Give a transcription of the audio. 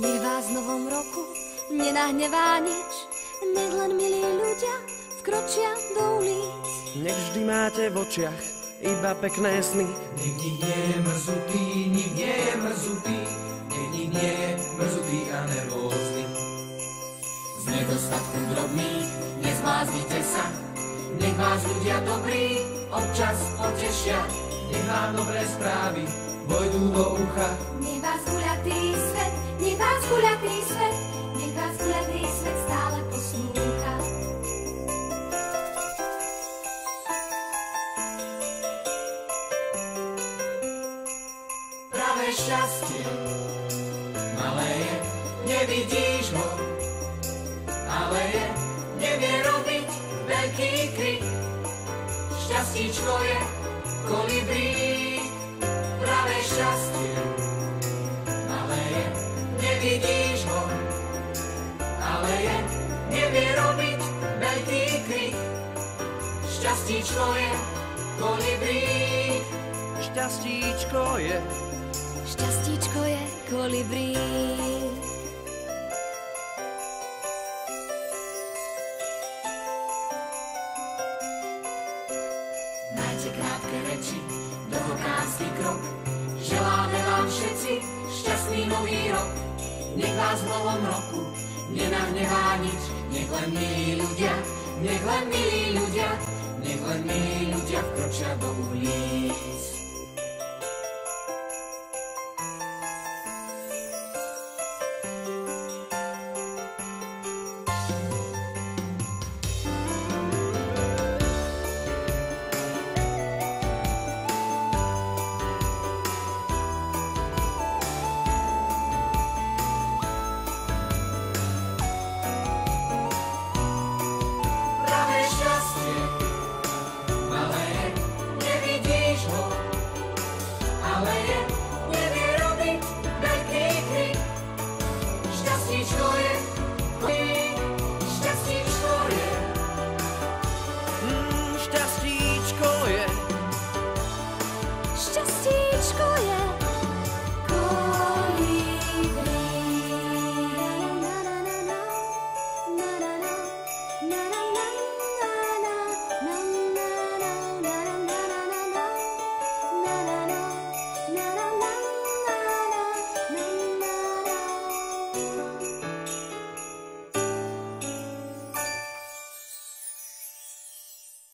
Nech vás v novom roku nenahnevá nič, nech len milí ľudia vkročia do ulic. Nech vždy máte v očiach iba pekné sny. Nech nik nie je mrzutý, nik nie je mrzutý, nech nik nie je mrzutý a nervózny. Z nedostatku drobných nezbláznite sa, nech vás ľudia dobrí občas potešia. Nech vám dobré správy vojdú do ucha. Nech vás guľatý svet, nech vás guľatý svet, nech vás guľatý svet stále poslúcha. Pravé šťastie malé je, nevidíš ho, ale je, nevie robiť veľký krik. Šťastíčko je kolibrí, pravé šťastie malé je, nevidíš ho, ale je, nevie robiť veľký krik. Šťastíčko je kolibrí. Šťastíčko je, Šťastíčko je kolibrí. Majte krátke reči, dlhokánsky krok. Želáme vám všetci šťastný nový rok. Nech vás v novom roku nenahnevá nič. Nech len milí ľudia, nech len milí ľudia, nech len milí ľudia vkročia do ulic.